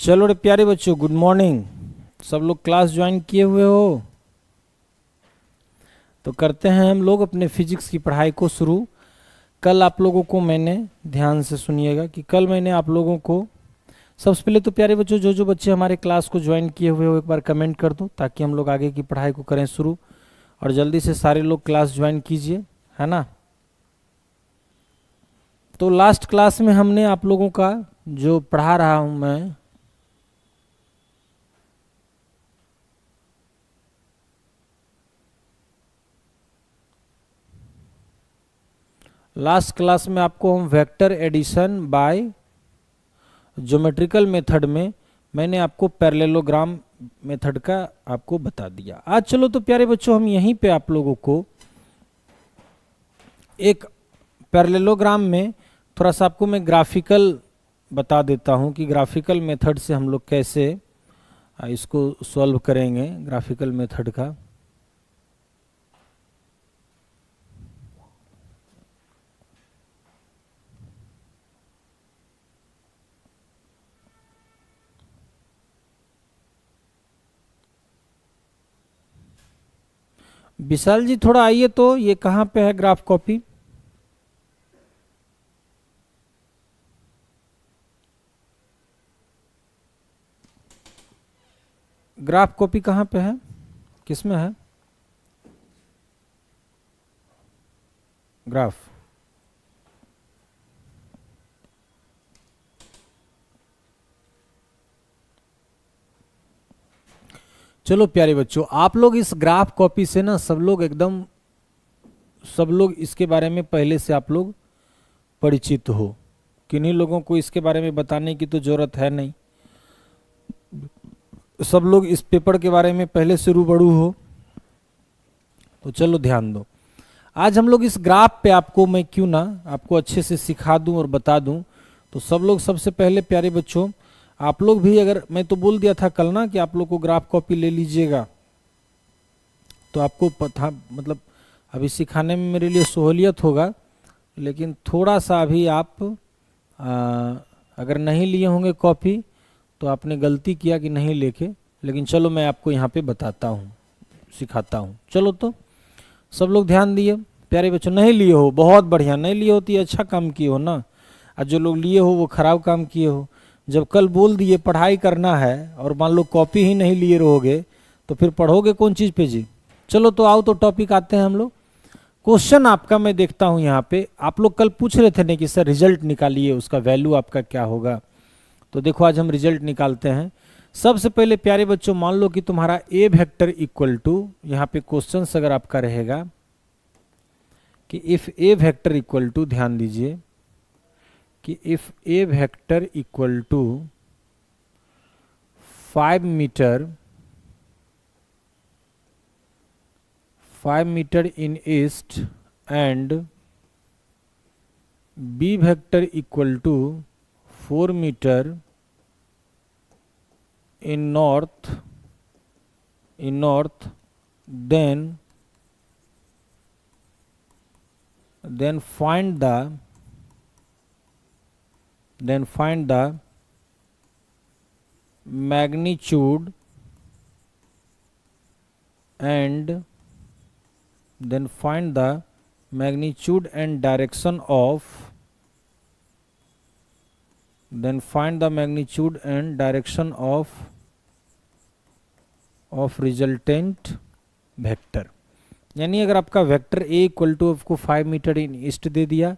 चलो रे प्यारे बच्चों, गुड मॉर्निंग। सब लोग क्लास ज्वाइन किए हुए हो? तो करते हैं हम लोग अपने फिजिक्स की पढ़ाई को शुरू। कल आप लोगों को मैंने, ध्यान से सुनिएगा कि कल मैंने आप लोगों को, सबसे पहले तो प्यारे बच्चों जो जो बच्चे हमारे क्लास को ज्वाइन किए हुए हो एक बार कमेंट कर दो ताकि हम लोग आगे की पढ़ाई को करें शुरू। और जल्दी से सारे लोग क्लास ज्वाइन कीजिए, है ना। तो लास्ट क्लास में हमने आप लोगों का जो पढ़ा रहा हूँ मैं, लास्ट क्लास में आपको हम vector addition by geometrical method में मैंने आपको पैरेललोग्राम मेथड का आपको बता दिया। आज चलो तो प्यारे बच्चों हम यहीं पे आप लोगों को एक पैरेललोग्राम में थोड़ा सा आपको मैं ग्राफिकल बता देता हूं कि ग्राफिकल मेथड से हम लोग कैसे इसको सॉल्व करेंगे, ग्राफिकल मेथड का। विशाल जी थोड़ा आइए, तो ये कहाँ पे है ग्राफ कॉपी? ग्राफ कॉपी कहाँ पे है, किसमें है ग्राफ? चलो प्यारे बच्चों, आप लोग इस ग्राफ कॉपी से ना सब लोग इसके बारे में पहले से आप लोग परिचित हो। किन्हीं लोगों को इसके बारे में बताने की तो जरूरत है नहीं, सब लोग इस पेपर के बारे में पहले से रूबरू हो। तो चलो ध्यान दो, आज हम लोग इस ग्राफ पे आपको मैं क्यों ना आपको अच्छे से सिखा दूं और बता दूं। तो सब लोग सबसे पहले प्यारे बच्चों, आप लोग भी, अगर मैं तो बोल दिया था कल ना कि आप लोग को ग्राफ कॉपी ले लीजिएगा, तो आपको पता, मतलब अभी सिखाने में मेरे लिए सहूलियत होगा। लेकिन थोड़ा सा अभी आप अगर नहीं लिए होंगे कॉपी तो आपने गलती किया कि नहीं लेके। लेकिन चलो मैं आपको यहाँ पे बताता हूँ, सिखाता हूँ। चलो तो सब लोग ध्यान दिए प्यारे बच्चों। नहीं लिए हो, बहुत बढ़िया, नहीं लिए हो तो ये अच्छा काम किए हो ना। और जो लोग लिए हो वो खराब काम किए हो। जब कल बोल दिए पढ़ाई करना है और मान लो कॉपी ही नहीं लिए रहोगे तो फिर पढ़ोगे कौन चीज़ पे जी। चलो तो आओ, तो टॉपिक आते हैं हम लोग। क्वेश्चन आपका मैं देखता हूं यहाँ पे, आप लोग कल पूछ रहे थे ना कि सर रिजल्ट निकालिए, उसका वैल्यू आपका क्या होगा। तो देखो आज हम रिजल्ट निकालते हैं। सबसे पहले प्यारे बच्चों मान लो कि तुम्हारा ए वेक्टर इक्वल टू, यहाँ पे क्वेश्चन अगर आपका रहेगा कि if A vector equal to, ध्यान दीजिए कि if A vector equal to 5 metre in east and b vector equal to 4 meter in north, then find the magnitude and direction of resultant vector. यानी अगर आपका वेक्टर ए इक्वल टू आपको 5 metre in east दे दिया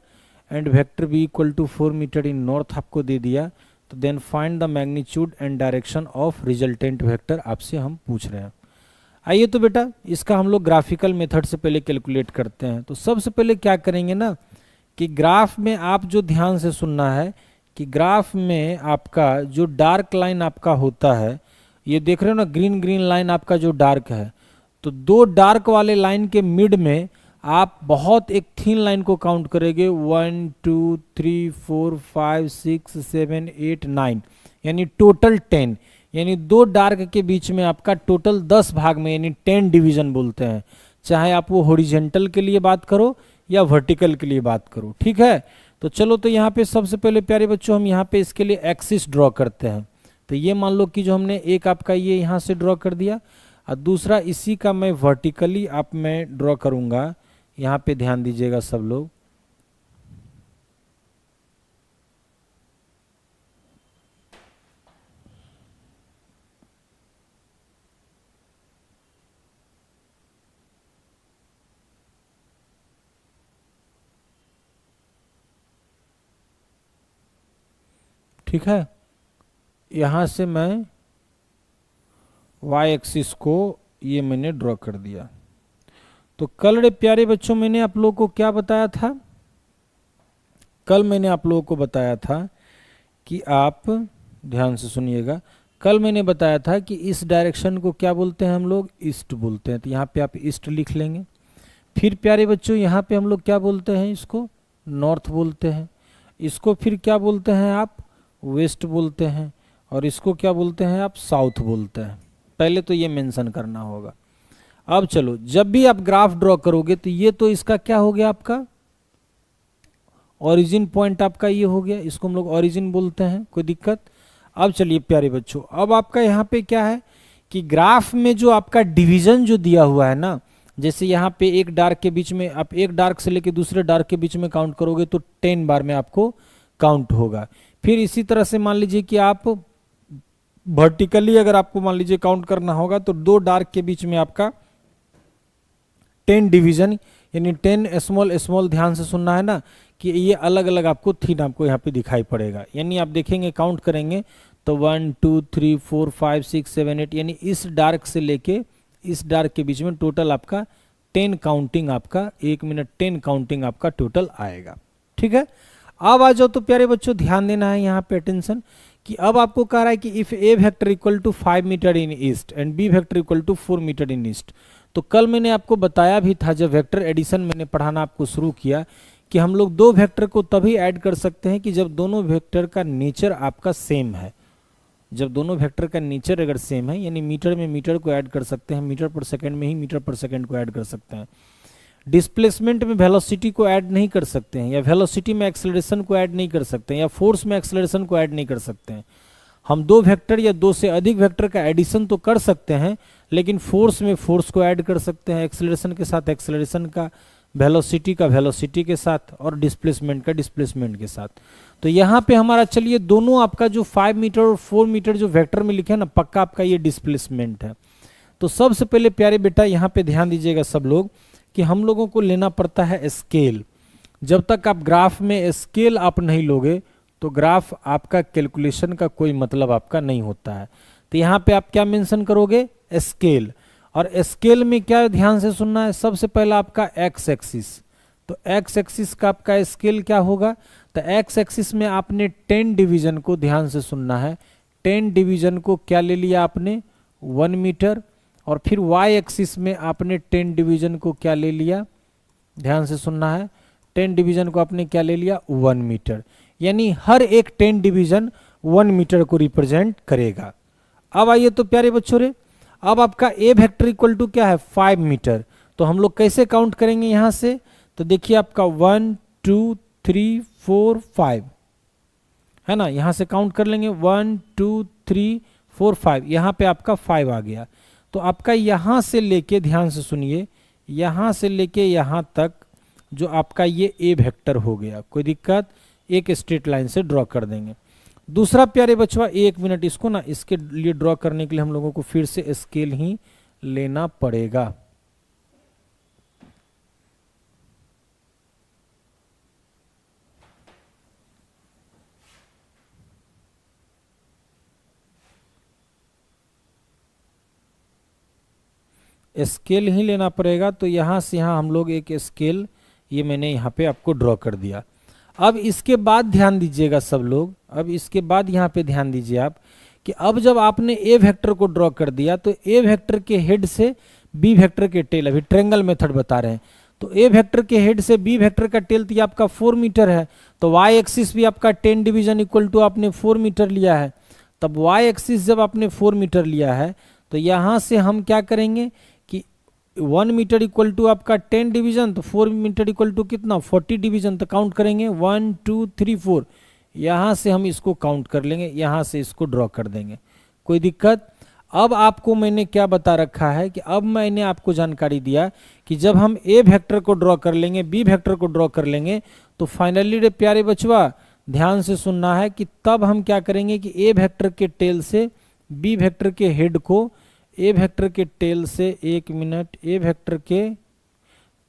and vector B equal to 4 metre in north आपको दे दिया, तो then find the magnitude and direction of resultant vector आपसे हम पूछ रहे हैं। आइए तो बेटा इसका हम लोग ग्राफिकल मेथड से पहले कैलकुलेट करते हैं। तो सबसे पहले क्या करेंगे ना कि ग्राफ में आप जो ध्यान से सुनना है कि ग्राफ में आपका जो डार्क लाइन आपका होता है, ये देख रहे हो ना, ग्रीन ग्रीन लाइन आपका जो डार्क है, तो दो डार्क वाले लाइन के मिड में आप बहुत एक थीन लाइन को काउंट करेंगे, 1 2 3 4 5 6 7 8 9, यानी टोटल 10। यानी दो डार्क के बीच में आपका टोटल 10 भाग में, यानी 10 डिवीजन बोलते हैं, चाहे आप वो हॉरिजॉन्टल के लिए बात करो या वर्टिकल के लिए बात करो, ठीक है। तो चलो तो यहाँ पे सबसे पहले प्यारे बच्चों हम यहाँ पे इसके लिए एक्सिस ड्रॉ करते हैं। तो ये मान लो कि जो हमने एक आपका ये यहाँ से ड्रॉ कर दिया, और दूसरा इसी का मैं वर्टिकली आप मैं ड्रॉ करूँगा। यहाँ पे ध्यान दीजिएगा सब लोग। ठीक है, यहाँ से मैं y एक्सिस को ये मैंने ड्रॉ कर दिया। तो कल रे प्यारे बच्चों मैंने आप लोगों को क्या बताया था? कल मैंने आप लोगों को बताया था कि आप ध्यान से सुनिएगा। कल मैंने बताया था कि इस डायरेक्शन को क्या बोलते हैं हम लोग? ईस्ट बोलते हैं। तो यहाँ पे आप ईस्ट लिख लेंगे। फिर प्यारे बच्चों यहाँ पे हम लोग क्या बोलते हैं? इसको नॉर्थ बोलते हैं। इसको फिर क्या बोलते हैं आप? वेस्ट बोलते हैं। और इसको क्या बोलते हैं आप? साउथ बोलते हैं। पहले तो ये मेंशन करना होगा। अब चलो, जब भी आप ग्राफ ड्रॉ करोगे तो ये तो इसका क्या हो गया आपका? ओरिजिन पॉइंट आपका ये हो गया, इसको हम लोग ओरिजिन बोलते हैं। कोई दिक्कत? अब चलिए प्यारे बच्चों, अब आपका यहाँ पे क्या है कि ग्राफ में जो आपका डिवीजन जो दिया हुआ है ना, जैसे यहाँ पे एक डार्क के बीच में, आप एक डार्क से लेके दूसरे डार्क के बीच में काउंट करोगे तो 10 बार में आपको काउंट होगा। फिर इसी तरह से मान लीजिए कि आप वर्टिकली अगर आपको मान लीजिए काउंट करना होगा तो दो डार्क के बीच में आपका 10 डिवीजन, यानी 10 स्मॉल स्मॉल, ध्यान से सुनना है ना कि ये अलग अलग आपको थीन आपको यहाँ पे दिखाई पड़ेगा। यानी आप देखेंगे काउंट करेंगे तो 1 2 3 4 5 6 7 8, यानी इस डार्क से लेके इस डार्क के बीच में टोटल आपका 10 काउंटिंग, आपका 1 मिनट 10 काउंटिंग आपका टोटल आएगा। ठीक है, अब आ जाओ तो प्यारे बच्चों ध्यान देना है यहाँ पे अटेंशन कि अब आपको कह रहा है कि if A vector equal to 5 metre in east and B vector equal to 4 metre in east. तो कल मैंने आपको बताया भी था, जब वेक्टर एडिशन मैंने पढ़ाना आपको शुरू किया, कि हम लोग दो वेक्टर को तभी ऐड कर सकते हैं कि जब दोनों वेक्टर का नेचर आपका सेम है। जब दोनों वेक्टर का नेचर अगर सेम है, यानी मीटर में मीटर को ऐड कर सकते हैं, मीटर पर सेकंड में ही मीटर पर सेकंड को ऐड कर सकते हैं। डिस्प्लेसमेंट में वेलोसिटी को ऐड नहीं कर सकते हैं, या वेलोसिटी में एक्सेलरेशन को ऐड नहीं कर सकते हैं, या फोर्स में एक्सेलरेशन को ऐड नहीं कर सकते हैं। हम दो वेक्टर या दो से अधिक वेक्टर का एडिशन तो कर सकते हैं, लेकिन फोर्स में फोर्स को ऐड कर सकते हैं, एक्सेलरेशन के साथ एक्सेलरेशन का, वेलोसिटी का वेलोसिटी के साथ, और डिस्प्लेसमेंट का डिस्प्लेसमेंट के साथ। तो यहाँ पे हमारा चलिए दोनों आपका जो 5 मीटर और 4 मीटर जो वेक्टर में लिखे हैं ना, पक्का आपका ये डिस्प्लेसमेंट है। तो सबसे पहले प्यारे बेटा यहाँ पे ध्यान दीजिएगा सब लोग कि हम लोगों को लेना पड़ता है स्केल। जब तक आप ग्राफ में स्केल आप नहीं लोगे तो ग्राफ आपका कैलकुलेशन का कोई मतलब आपका नहीं होता है। तो यहाँ पे आप क्या मेंशन करोगे? स्केल। और स्केल में क्या ध्यान से सुनना है? सबसे पहला आपका एक्स एक्सिस। तो एक्स एक्सिस का आपका स्केल क्या होगा? तो एक्स एक्सिस में आपने 10 डिवीजन को, ध्यान से सुनना है, 10 डिवीजन को क्या ले लिया आपने? 1 मीटर। और फिर वाई एक्सिस में आपने 10 डिवीजन को क्या ले लिया? ध्यान से सुनना है, 10 डिवीजन को आपने क्या ले लिया? 1 मीटर। यानी हर एक 10 डिवीजन 1 मीटर को रिप्रेजेंट करेगा। अब आइए तो प्यारे बच्चों रे, अब आपका ए वेक्टर इक्वल टू क्या है? 5 मीटर। तो हम लोग कैसे काउंट करेंगे यहाँ से? तो देखिए आपका 1 2 3 4 5 है ना, यहाँ से काउंट कर लेंगे 1 2 3 4 5, यहाँ पे आपका 5 आ गया। तो आपका यहाँ से लेके, ध्यान से सुनिए, यहाँ से लेके यहाँ तक जो आपका ये ए वेक्टर हो गया। कोई दिक्कत? एक स्ट्रेट लाइन से ड्रॉ कर देंगे। दूसरा प्यारे बच्चों, 1 मिनट, इसको ना इसके लिए ड्रॉ करने के लिए हम लोगों को फिर से स्केल ही लेना पड़ेगा। स्केल ही लेना पड़ेगा। तो यहाँ से यहाँ हम लोग एक स्केल, ये मैंने यहाँ पे आपको ड्रॉ कर दिया। अब इसके बाद ध्यान दीजिएगा सब लोग, अब इसके बाद यहाँ पे ध्यान दीजिए आप कि अब जब आपने ए वेक्टर को ड्रॉ कर दिया तो ए वेक्टर के हेड से बी वेक्टर के टेल, अभी ट्रायंगल मेथड बता रहे हैं, तो ए वेक्टर के हेड से बी वेक्टर का टेल तो ये आपका 4 मीटर है। तो वाई एक्सिस भी आपका 10 डिवीजन इक्वल टू आपने 4 मीटर लिया है। तब वाई एक्सिस जब आपने 4 मीटर लिया है तो यहाँ से हम क्या करेंगे कि 1 मीटर इक्वल टू आपका 10 डिवीजन, तो 4 मीटर इक्वल टू कितना? 40 डिवीजन। तो काउंट करेंगे 1 2 3 4, यहाँ से हम इसको काउंट कर लेंगे, यहाँ से इसको ड्रॉ कर देंगे, कोई दिक्कत। अब आपको मैंने क्या बता रखा है कि अब मैंने आपको जानकारी दिया कि जब हम ए वेक्टर को ड्रॉ कर लेंगे, बी वेक्टर को ड्रॉ कर लेंगे, तो फाइनली रे प्यारे बचवा ध्यान से सुनना है कि तब हम क्या करेंगे कि ए वेक्टर के टेल से बी वेक्टर के हेड को, ए वेक्टर के टेल से, एक मिनट, ए वेक्टर के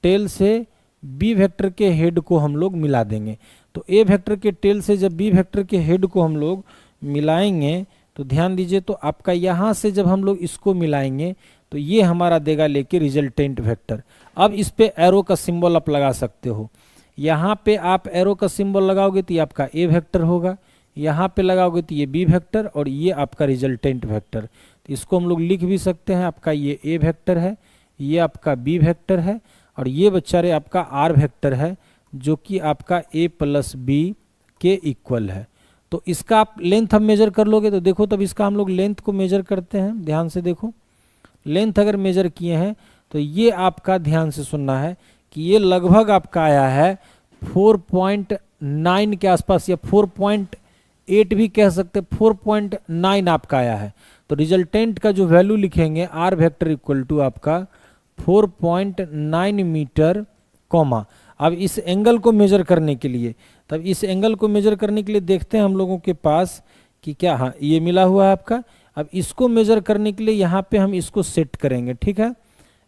टेल से बी वेक्टर के हेड को हम लोग मिला देंगे। तो ए वेक्टर के टेल से जब बी वेक्टर के हेड को हम लोग मिलाएंगे तो ध्यान दीजिए, तो आपका यहाँ से जब हम लोग इसको मिलाएंगे तो ये हमारा देगा लेके रिजल्टेंट वेक्टर। अब इस पे एरो का सिंबल आप लगा सकते हो, यहाँ पे आप एरो का सिंबल लगाओगे तो ये आपका ए वेक्टर होगा, यहाँ पे लगाओगे तो ये बी वेक्टर, और ये आपका रिजल्टेंट वेक्टर। तो इसको हम लोग लिख भी सकते हैं, आपका ये ए वेक्टर है, ये आपका बी वेक्टर है, और ये बेचारे आपका आर वेक्टर है जो कि आपका ए प्लस बी के इक्वल है। तो इसका आप लेंथ अब मेजर कर लोगे तो देखो, तब इसका हम लोग लेंथ को मेजर करते हैं, ध्यान से देखो। लेंथ अगर मेजर किए हैं तो ये आपका ध्यान से सुनना है कि ये लगभग आपका आया है 4.9 के आसपास, या 4.8 भी कह सकते, 4.9 आपका आया है। तो रिजल्टेंट का जो वैल्यू लिखेंगे आर वेक्टर इक्वल टू आपका 4.9 मीटर, कॉमा। अब इस एंगल को मेजर करने के लिए, तब इस एंगल को मेजर करने के लिए देखते हैं हम लोगों के पास कि क्या, हाँ ये मिला हुआ है आपका। अब इसको मेजर करने के लिए यहाँ पे हम इसको सेट करेंगे, ठीक है।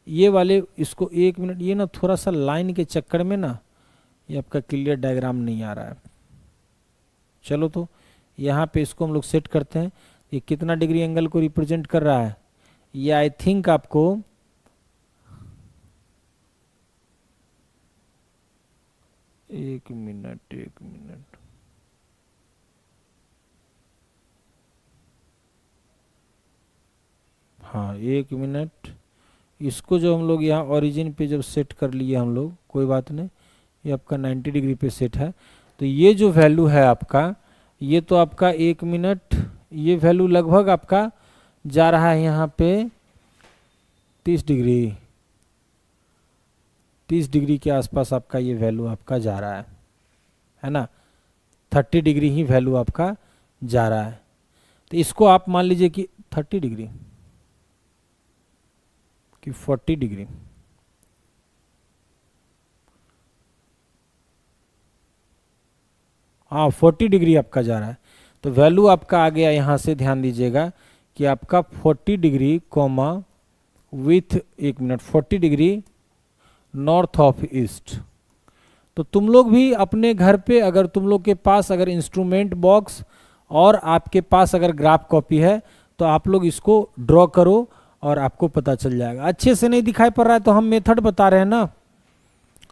ये वाले इसको, एक मिनट, ये ना थोड़ा सा लाइन के चक्कर में ना ये आपका क्लियर डायग्राम नहीं आ रहा है। चलो तो यहाँ पे इसको हम लोग सेट करते हैं। ये कितना डिग्री एंगल को रिप्रेजेंट कर रहा है, ये आई थिंक आपको एक मिनट, हाँ एक मिनट। इसको जो हम लोग यहाँ ओरिजिन पे जब सेट कर लिए हम लोग, कोई बात नहीं, ये आपका 90 डिग्री पे सेट है। तो ये जो वैल्यू है आपका, ये तो आपका, एक मिनट, ये वैल्यू लगभग आपका जा रहा है यहाँ पे 30 डिग्री के आसपास आपका ये वैल्यू आपका जा रहा है ना। 30 डिग्री ही वैल्यू आपका जा रहा है। तो इसको आप मान लीजिए कि 30 डिग्री कि 40 डिग्री, हाँ 40 डिग्री आपका जा रहा है। तो वैल्यू आपका आ गया यहाँ से, ध्यान दीजिएगा कि आपका 40 डिग्री कॉमा विथ, एक minute, 40 degree north of east. तो तुम लोग भी अपने घर पे, अगर तुम लोग के पास अगर इंस्ट्रूमेंट बॉक्स और आपके पास अगर ग्राफ कॉपी है तो आप लोग इसको ड्रॉ करो और आपको पता चल जाएगा। अच्छे से नहीं दिखाई पड़ रहा है तो हम मेथड बता रहे हैं ना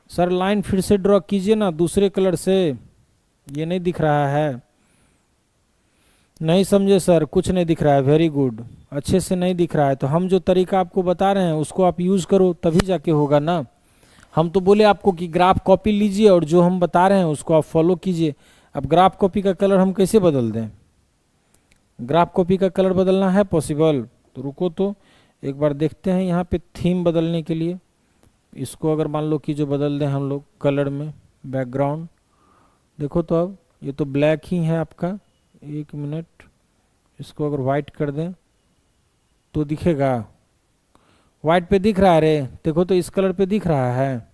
सर, लाइन फिर से ड्रॉ कीजिए ना दूसरे कलर से, ये नहीं दिख रहा है। नहीं समझे सर, कुछ नहीं दिख रहा है, वेरी गुड, अच्छे से नहीं दिख रहा है तो हम जो तरीका आपको बता रहे हैं उसको आप यूज़ करो, तभी जाके होगा ना। हम तो बोले आपको कि ग्राफ कॉपी लीजिए और जो हम बता रहे हैं उसको आप फॉलो कीजिए। अब ग्राफ कॉपी का कलर हम कैसे बदल दें? ग्राफ कॉपी का कलर बदलना है पॉसिबल? तो रुको, तो एक बार देखते हैं यहाँ पे थीम बदलने के लिए। इसको अगर मान लो कि जो बदल दें हम लोग कलर में, बैकग्राउंड देखो, तो अब ये तो ब्लैक ही है आपका, एक मिनट, इसको अगर वाइट कर दें तो दिखेगा, वाइट पे दिख रहा है रे, देखो तो इस कलर पे दिख रहा है,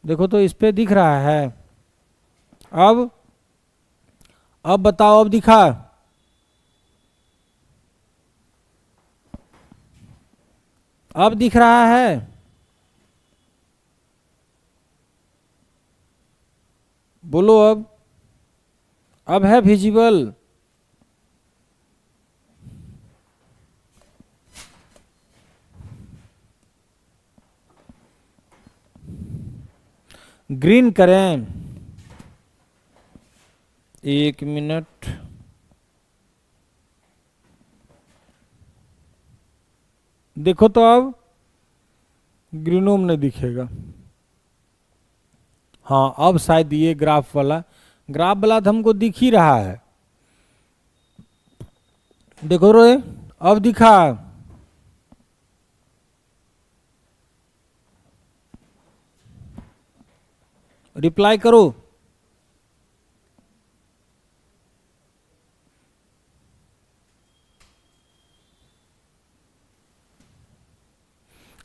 देखो तो इस पे दिख रहा है। अब बताओ, अब दिखा? अब दिख रहा है? बोलो अब है विजिबल? ग्रीन करें, एक मिनट, देखो तो अब ग्रीनोम नहीं दिखेगा। हाँ अब शायद ये ग्राफ वाला तो हमको दिख ही रहा है, देखो रे अब दिखा। रिप्लाई करो।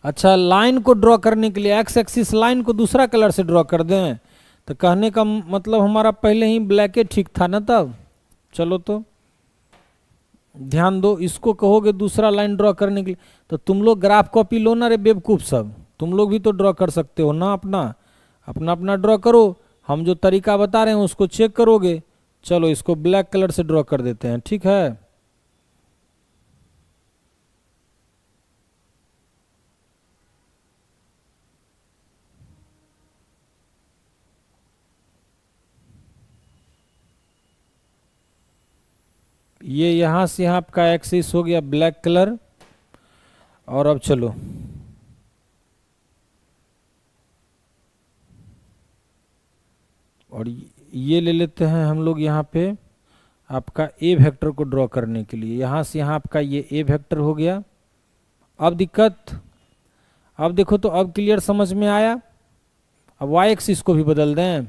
अच्छा, लाइन को ड्रॉ करने के लिए एक्स एक्सिस लाइन को दूसरा कलर से ड्रॉ कर दें, तो कहने का मतलब हमारा पहले ही ब्लैक ठीक था ना तब। चलो तो ध्यान दो, इसको कहोगे दूसरा लाइन ड्रॉ करने के लिए, तो तुम लोग ग्राफ कॉपी लो ना रे बेवकूफ सब, तुम लोग भी तो ड्रॉ कर सकते हो ना, अपना अपना अपना ड्रॉ करो। हम जो तरीका बता रहे हैं उसको चेक करोगे। चलो इसको ब्लैक कलर से ड्रॉ कर देते हैं, ठीक है। ये यहां से यहाँ आपका एक्सिस हो गया ब्लैक कलर। और अब चलो और ये ले लेते हैं हम लोग यहाँ पे आपका ए वेक्टर को ड्रॉ करने के लिए। यहाँ से यहाँ आपका ये ए वेक्टर हो गया। अब दिक्कत, अब देखो तो अब क्लियर समझ में आया। अब वाई एक्सिस को भी बदल दें।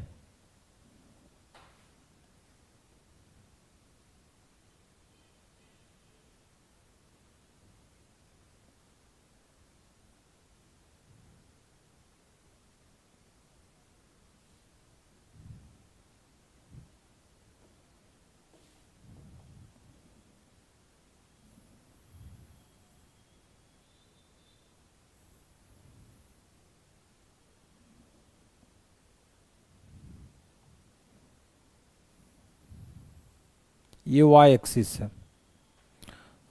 ये वाई एक्सिस है।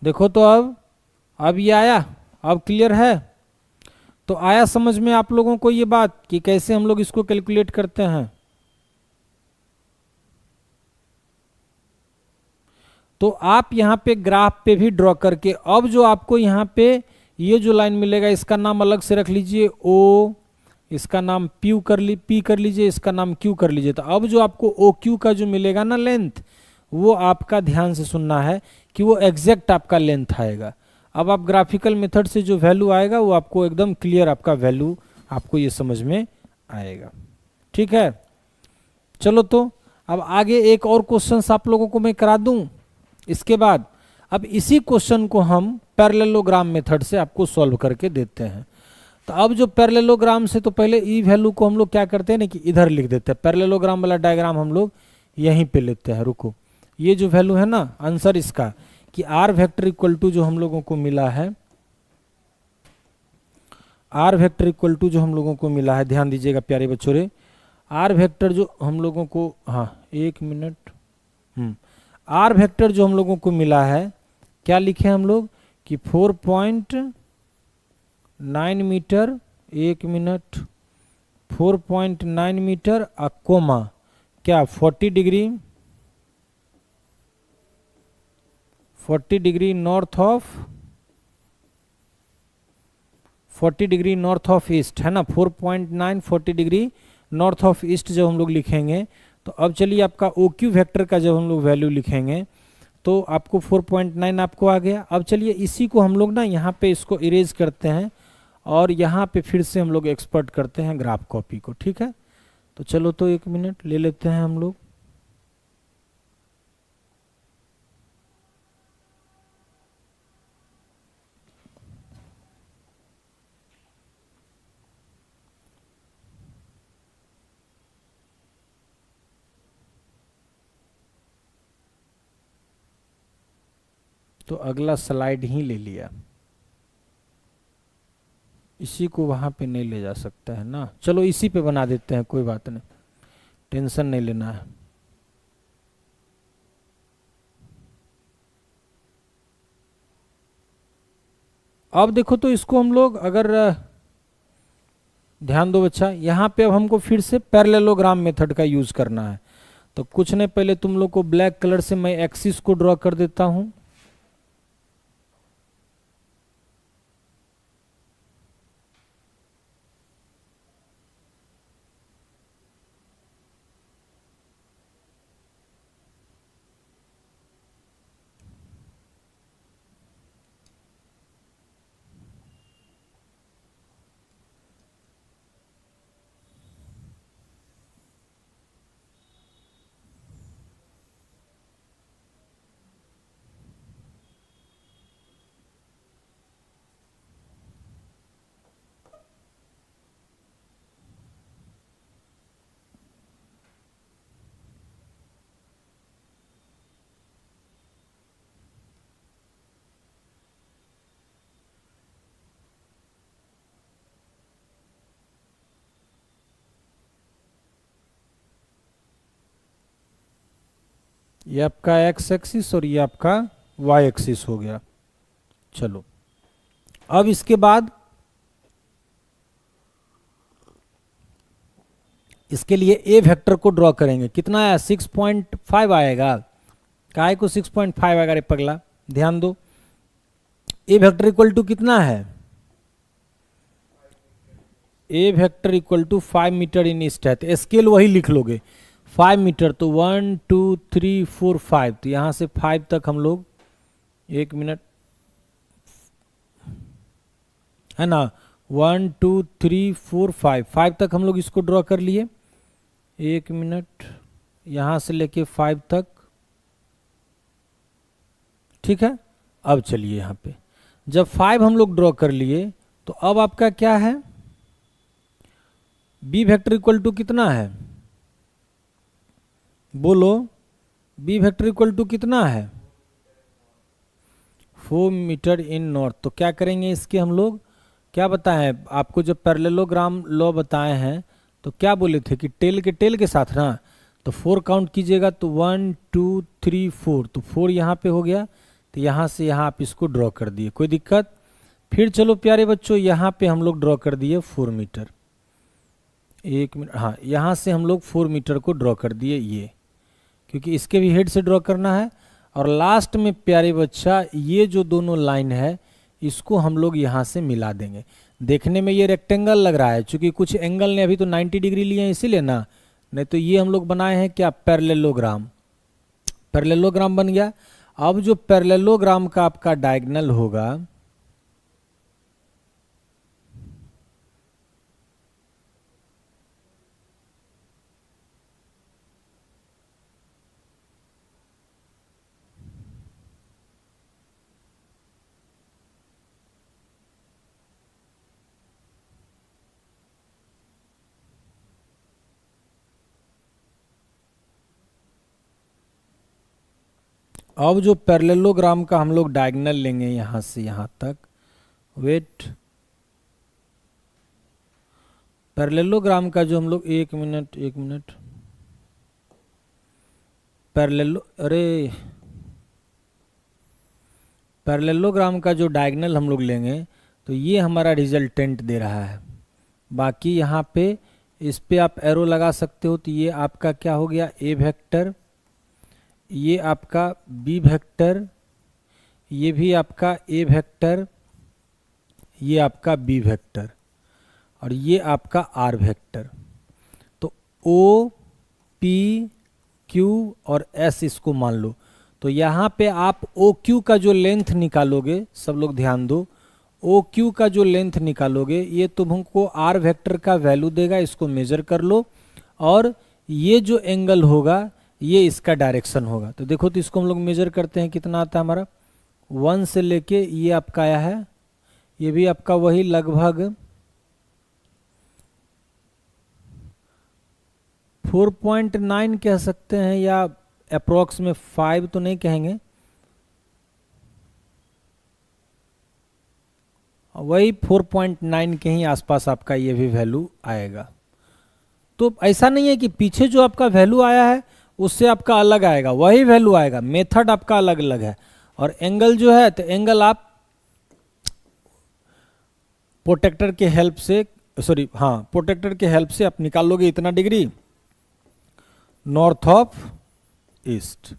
देखो तो अब ये आया, अब क्लियर है। तो आया समझ में आप लोगों को ये बात कि कैसे हम लोग इसको कैलकुलेट करते हैं। तो आप यहाँ पे ग्राफ पे भी ड्रॉ करके, अब जो आपको यहाँ पे ये जो लाइन मिलेगा इसका नाम अलग से रख लीजिए ओ, इसका नाम पी कर लीजिए, इसका नाम क्यू कर लीजिए। तो अब जो आपको ओ क्यू का जो मिलेगा ना लेंथ, वो आपका ध्यान से सुनना है कि वो एग्जैक्ट आपका लेंथ आएगा। अब आप ग्राफिकल मेथड से जो वैल्यू आएगा वो आपको एकदम क्लियर आपका वैल्यू आपको ये समझ में आएगा, ठीक है। चलो तो अब आगे एक और क्वेश्चन आप लोगों को मैं करा दूं। इसके बाद अब इसी क्वेश्चन को हम पैरेललोग्राम मेथड से आपको सॉल्व करके देते हैं। तो अब जो पैरेललोग्राम से, तो पहले ई वैल्यू को हम लोग क्या करते हैं ना कि इधर लिख देते हैं। पैरेललोग्राम वाला डायग्राम हम लोग यहीं पे लेते हैं। रुको, ये जो वैल्यू है ना आंसर इसका कि आर वेक्टर इक्वल टू जो हम लोगों को मिला है, आर वेक्टर इक्वल टू जो हम लोगों को मिला है, ध्यान दीजिएगा प्यारे बच्चों रे, आर वेक्टर जो हम लोगों को, हाँ एक मिनट, आर वेक्टर जो हम लोगों को मिला है, क्या लिखे हम लोग कि 4.9 मीटर, एक मिनट, 4.9 मीटर कोमा क्या 40 degree, 40 degree north of, 40 degree north of east है ना। 4.9 40 डिग्री नॉर्थ ऑफ ईस्ट जब हम लोग लिखेंगे, तो अब चलिए आपका ओ क्यू वेक्टर का जब हम लोग वैल्यू लिखेंगे तो आपको 4.9 आपको आ गया। अब चलिए इसी को हम लोग ना यहाँ पे इसको इरेज करते हैं और यहाँ पे फिर से हम लोग एक्सपर्ट करते हैं ग्राफ कॉपी को, ठीक है। तो चलो तो एक मिनट ले लेते हैं हम लोग। तो अगला स्लाइड ही ले लिया, इसी को वहां पे नहीं ले जा सकता है ना। चलो इसी पे बना देते हैं, कोई बात नहीं, टेंशन नहीं लेना है। अब देखो तो इसको हम लोग अगर ध्यान दो बच्चा, यहाँ पे अब हमको फिर से पैरेललोग्राम मेथड का यूज करना है। तो कुछ नहीं, पहले तुम लोग को ब्लैक कलर से मैं एक्सिस को ड्रॉ कर देता हूं। ये आपका एक्स एक्सिस और ये आपका वाई एक्सिस हो गया। चलो अब इसके बाद इसके लिए ए वेक्टर को ड्रॉ करेंगे। कितना आया? 6.5 आएगा। काय को 6.5 आएगा रे पगला, ध्यान दो। ए वेक्टर इक्वल टू कितना है? A vector equal to 5 metre in east है, तो स्केल वही लिख लोगे 5 मीटर। तो 1 2 3 4 5, तो यहां से 5 तक हम लोग, एक मिनट है ना, 1 2 3 4 5, 5 तक हम लोग इसको ड्रॉ कर लिए। एक मिनट, यहां से लेके 5 तक, ठीक है। अब चलिए यहां पे जब 5 हम लोग ड्रॉ कर लिए, तो अब आपका क्या है? बी वेक्टर इक्वल टू कितना है? बोलो, बी वेक्टर इक्वल टू कितना है? 4 मीटर इन नॉर्थ। तो क्या करेंगे इसके हम लोग, क्या बताएं आपको, जब पैरेललोग्राम लॉ बताए हैं तो क्या बोले थे कि टेल के साथ ना, तो 4 काउंट कीजिएगा, तो 1 2 3 4, तो 4 यहाँ पे हो गया। तो यहाँ से यहाँ आप इसको ड्रॉ कर दिए, कोई दिक्कत? फिर चलो प्यारे बच्चों, यहाँ पे हम लोग ड्रॉ कर दिए 4 मीटर। एक मिनट, हाँ, यहाँ से हम लोग 4 मीटर को ड्रॉ कर दिए ये, क्योंकि इसके भी हेड से ड्रॉ करना है। और लास्ट में प्यारे बच्चा ये जो दोनों लाइन है इसको हम लोग यहाँ से मिला देंगे। देखने में ये रेक्टेंगल लग रहा है, क्योंकि कुछ एंगल ने अभी तो 90 डिग्री लिए हैं इसीलिए ना, नहीं तो ये हम लोग बनाए हैं क्या? पैरेललोग्राम। पैरेललोग्राम बन गया। अब जो पैरेललोग्राम का आपका डायगोनल होगा, अब जो पैरेललोग्राम का हम लोग डायगोनल लेंगे यहां से यहां तक, वेट, पैरेललोग्राम का जो हम लोग, एक मिनट, पैरेललोग्राम का जो डायगोनल हम लोग लेंगे, तो ये हमारा रिजल्टेंट दे रहा है। बाकी यहाँ पे इस पे आप एरो लगा सकते हो। तो ये आपका क्या हो गया? ए वेक्टर, ये आपका बी वेक्टर, ये भी आपका ए वेक्टर, ये आपका बी वेक्टर, और ये आपका आर वेक्टर। तो ओ पी क्यू और एस इसको मान लो। तो यहाँ पे आप ओ क्यू का जो लेंथ निकालोगे, सब लोग ध्यान दो, ओ क्यू का जो लेंथ निकालोगे ये तुमको आर वेक्टर का वैल्यू देगा, इसको मेजर कर लो। और ये जो एंगल होगा ये इसका डायरेक्शन होगा। तो देखो, तो इसको हम लोग मेजर करते हैं, कितना आता है हमारा? 1 से लेके ये आपका आया है, ये भी आपका वही लगभग 4.9 कह सकते हैं, या अप्रोक्स में 5 तो नहीं कहेंगे, वही 4.9 के ही आसपास आपका ये भी वैल्यू आएगा। तो ऐसा नहीं है कि पीछे जो आपका वैल्यू आया है उससे आपका अलग आएगा, वही वैल्यू आएगा, मेथड आपका अलग अलग है। और एंगल जो है, तो एंगल आप प्रोटेक्टर के हेल्प से, सॉरी हाँ, प्रोटेक्टर के हेल्प से आप निकालोगे इतना डिग्री नॉर्थ ऑफ ईस्ट।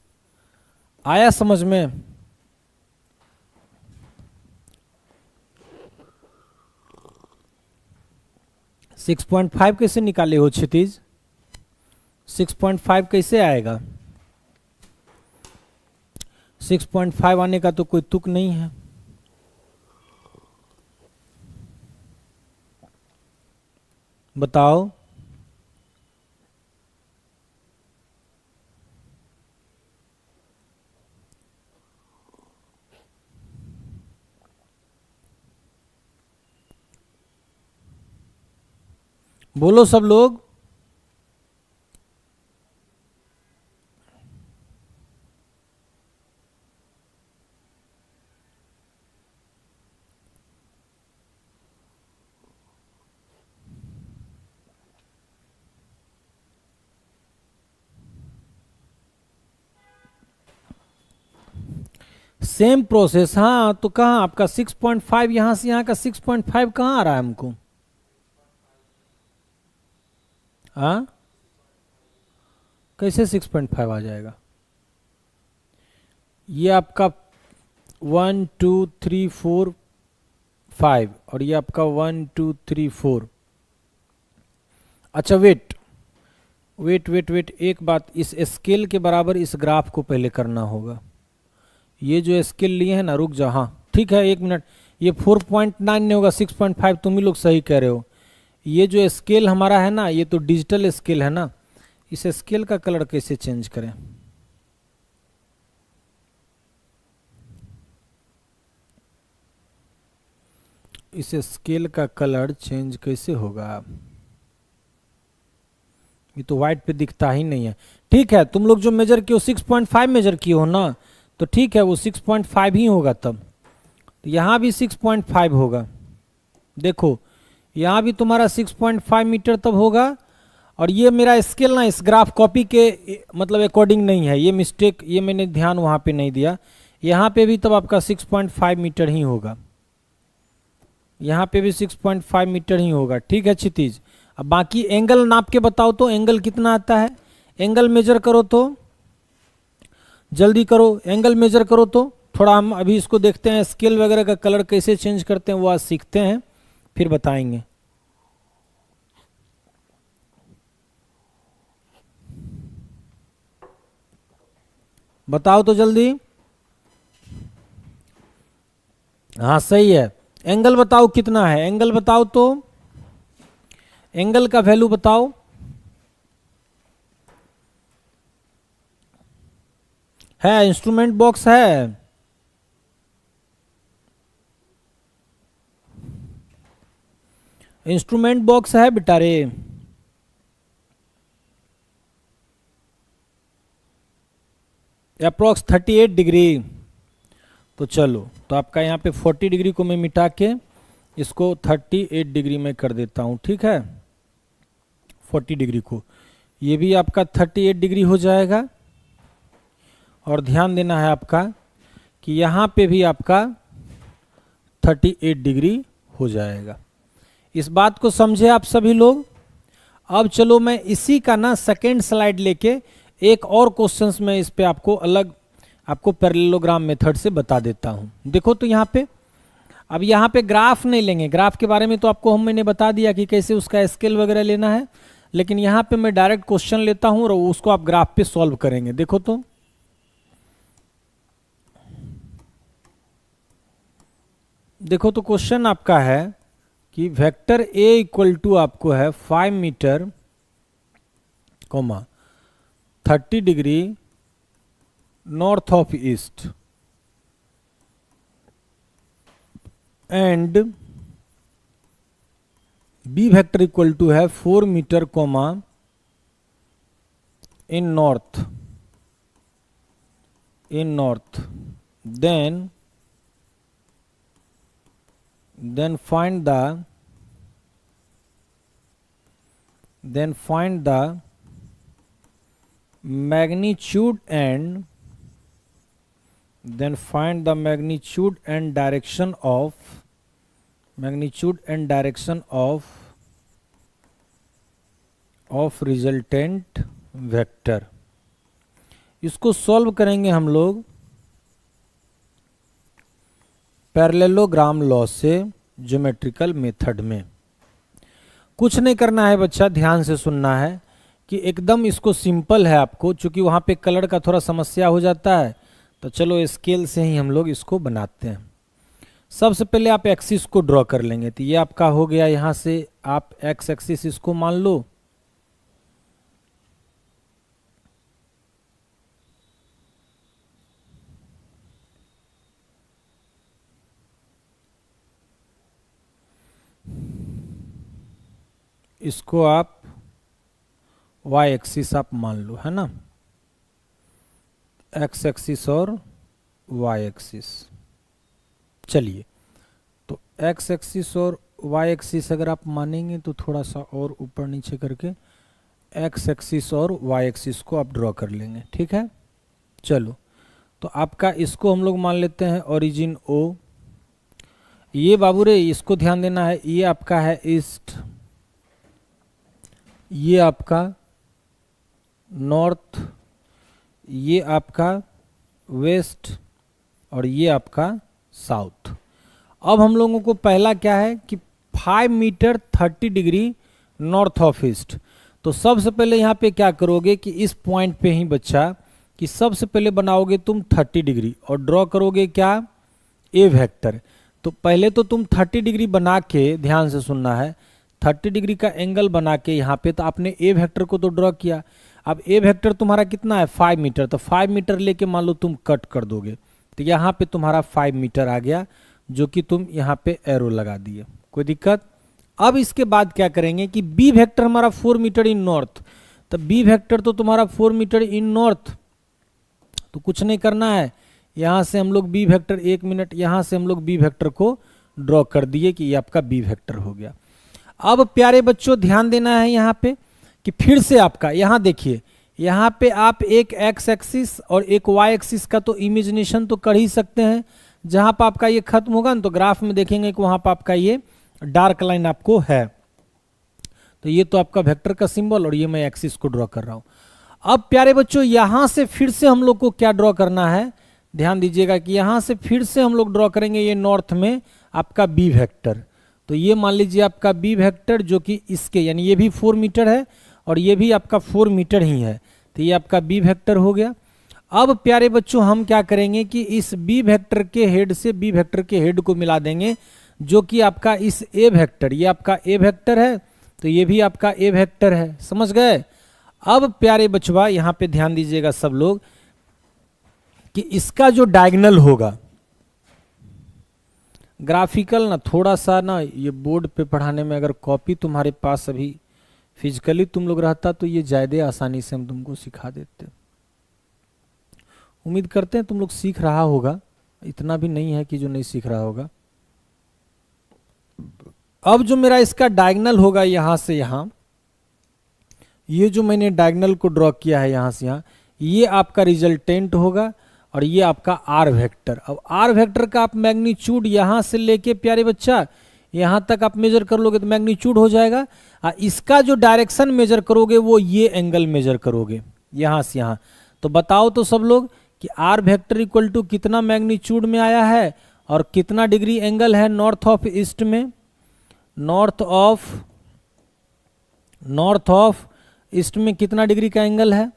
आया समझ में? सिक्स 6.5 कैसे निकाले हो क्षितिज? 6.5 कैसे आएगा? 6.5 आने का तो कोई तुक नहीं है। बताओ। बोलो सब लोग। Same process. हाँ तो कहाँ आपका 6.5, यहां से यहाँ का 6.5 कहाँ आ रहा है हमको? हाँ कैसे 6.5 आ जाएगा? ये आपका 1 2 3 4 5 और ये आपका 1 2 3 4। अच्छा वेट वेट वेट वेट, एक बात, इस स्केल के बराबर इस ग्राफ को पहले करना होगा। ये जो स्केल लिए हैं ना, रुक जा, हाँ ठीक है 1 मिनट। ये 4.9 नहीं होगा, 6.5, तुम ही लोग सही कह रहे हो। ये जो स्केल हमारा है ना, ये तो डिजिटल स्केल है ना, इस स्केल का कलर कैसे चेंज करें? इस स्केल का कलर चेंज कैसे होगा? ये तो व्हाइट पे दिखता ही नहीं है। ठीक है, तुम लोग जो मेजर किए हो 6.5 मेजर किए हो ना, तो ठीक है वो 6.5 ही होगा तब। तो यहाँ भी 6.5 होगा। देखो यहाँ भी तुम्हारा 6.5 मीटर तब होगा। और ये मेरा स्केल ना इस ग्राफ कॉपी के मतलब अकॉर्डिंग नहीं है, ये मिस्टेक, ये मैंने ध्यान वहाँ पे नहीं दिया। यहाँ पे भी तब आपका 6.5 मीटर ही होगा, यहाँ पे भी 6.5 मीटर ही होगा। ठीक है क्षितिज, अब बाकी एंगल नाप के बताओ तो एंगल कितना आता है? एंगल मेजर करो तो, जल्दी करो एंगल मेजर करो तो। थोड़ा हम अभी इसको देखते हैं, स्केल वगैरह का कलर कैसे चेंज करते हैं वो आज सीखते हैं, फिर बताएंगे। बताओ तो जल्दी। हाँ सही है। एंगल बताओ कितना है, एंगल बताओ तो, एंगल का वैल्यू बताओ। है इंस्ट्रूमेंट बॉक्स है? इंस्ट्रूमेंट बॉक्स है बेटा रे? Approx 38 degree. तो चलो, तो आपका यहाँ पे 40 डिग्री को मैं मिटा के इसको 38 डिग्री में कर देता हूँ। ठीक है 40 डिग्री को, ये भी आपका 38 डिग्री हो जाएगा। और ध्यान देना है आपका कि यहाँ पे भी आपका 38 डिग्री हो जाएगा। इस बात को समझे आप सभी लोग? अब चलो मैं इसी का ना सेकेंड स्लाइड लेके एक और क्वेश्चंस में इस पे आपको अलग, आपको पैरेललोग्राम मेथड से बता देता हूँ। देखो तो यहाँ पे, अब यहाँ पे ग्राफ नहीं लेंगे, ग्राफ के बारे में तो आपको मैंने बता दिया कि कैसे उसका स्केल वगैरह लेना है, लेकिन यहाँ पे मैं डायरेक्ट क्वेश्चन लेता हूँ और उसको आप ग्राफ पे सॉल्व करेंगे। देखो तो देखो तो क्वेश्चन आपका है कि वेक्टर ए इक्वल टू आपको है 5 metre comma 30 degree north of east and B vector equal to है 4 metre comma in north then find the magnitude and direction of resultant vector। इसको सॉल्व करेंगे हम लोग पैरेललोग्राम लॉ से geometrical method में। कुछ नहीं करना है बच्चा, ध्यान से सुनना है कि एकदम इसको सिंपल है आपको, चूंकि वहाँ पे कलर का थोड़ा समस्या हो जाता है, तो चलो स्केल से ही हम लोग इसको बनाते हैं। सबसे पहले आप एक्सिस को ड्रॉ कर लेंगे, तो ये आपका हो गया, यहाँ से आप एक्स एक्सिस इसको मान लो। इसको आप y एक्सिस आप मान लो, है ना, x एक्सिस और y एक्सिस। चलिए, तो x एक्सिस और y एक्सिस अगर आप मानेंगे तो थोड़ा सा और ऊपर नीचे करके x एक्सिस और y एक्सिस को आप ड्रॉ कर लेंगे। ठीक है, चलो, तो आपका इसको हम लोग मान लेते हैं ओरिजिन ओ। ये बाबू रे इसको ध्यान देना है, ये आपका है ईस्ट, ये आपका नॉर्थ, ये आपका वेस्ट और ये आपका साउथ। अब हम लोगों को पहला क्या है कि 5 metre 30 degree north of east. तो सबसे पहले यहाँ पे क्या करोगे कि इस पॉइंट पे ही बच्चा कि सबसे पहले बनाओगे तुम 30 डिग्री और ड्रॉ करोगे क्या, ए वेक्टर। तो पहले तो तुम 30 डिग्री बना के, ध्यान से सुनना है, 30 डिग्री का एंगल बना के यहाँ पे तो आपने ए वेक्टर को तो ड्रॉ किया। अब ए वेक्टर तुम्हारा कितना है 5 मीटर, तो 5 मीटर लेके मान लो तुम कट कर दोगे तो यहाँ पे तुम्हारा 5 मीटर आ गया, जो कि तुम यहाँ पे एरो लगा दिए, कोई दिक्कत। अब इसके बाद क्या करेंगे कि बी वेक्टर हमारा 4 मीटर इन नॉर्थ, तो बी वेक्टर तो तुम्हारा 4 मीटर इन नॉर्थ, तो कुछ नहीं करना है, यहाँ से हम लोग बी वेक्टर, 1 मिनट, यहाँ से हम लोग बी वेक्टर को ड्रॉ कर दिए कि ये आपका बी वेक्टर हो गया। अब प्यारे बच्चों ध्यान देना है यहाँ पे कि फिर से आपका यहाँ देखिए, यहाँ पे आप एक एक्स एक्सिस और एक वाई एक्सिस का तो इमेजिनेशन तो कर ही सकते हैं। जहाँ पर आपका ये खत्म होगा ना तो ग्राफ में देखेंगे कि वहाँ पर आपका ये डार्क लाइन आपको है। तो ये तो आपका वेक्टर का सिंबल और ये मैं एक्सिस को ड्रॉ कर रहा हूँ। अब प्यारे बच्चों यहाँ से फिर से हम लोग को क्या ड्रॉ करना है, ध्यान दीजिएगा कि यहाँ से फिर से हम लोग ड्रॉ करेंगे ये नॉर्थ में आपका बी वेक्टर। तो ये मान लीजिए आपका बी वेक्टर जो कि इसके यानी ये भी 4 मीटर है और ये भी आपका 4 मीटर ही है, तो ये आपका बी वेक्टर हो गया। अब प्यारे बच्चों हम क्या करेंगे कि इस बी वेक्टर के हेड से बी वेक्टर के हेड को मिला देंगे, जो कि आपका इस ए वेक्टर, ये आपका ए वेक्टर है तो ये भी आपका ए वेक्टर है, समझ गए। अब प्यारे बचवा यहाँ पे ध्यान दीजिएगा सब लोग कि इसका जो डायगोनल होगा, ग्राफिकल ना थोड़ा सा ना ये बोर्ड पे पढ़ाने में अगर कॉपी तुम्हारे पास अभी फिजिकली तुम लोग रहता तो ये ज़्यादा आसानी से हम तुमको सिखा देते। उम्मीद करते हैं तुम लोग सीख रहा होगा, इतना भी नहीं है कि जो नहीं सीख रहा होगा। अब जो मेरा इसका डायगोनल होगा यहाँ से यहाँ, ये जो मैंने डायगोनल को ड्रॉ किया है यहाँ से यहाँ, ये आपका रिजल्टेंट होगा और ये आपका आर वेक्टर। अब आर वेक्टर का आप मैग्नीट्यूड यहाँ से लेके प्यारे बच्चा यहाँ तक आप मेजर कर लोगे तो मैग्नीट्यूड हो जाएगा। इसका जो डायरेक्शन मेजर करोगे वो ये एंगल मेजर करोगे यहाँ से यहाँ। तो बताओ तो सब लोग कि आर वेक्टर इक्वल टू कितना मैग्नीट्यूड में आया है और कितना डिग्री एंगल है नॉर्थ ऑफ ईस्ट में, नॉर्थ ऑफ ईस्ट में कितना डिग्री का एंगल है,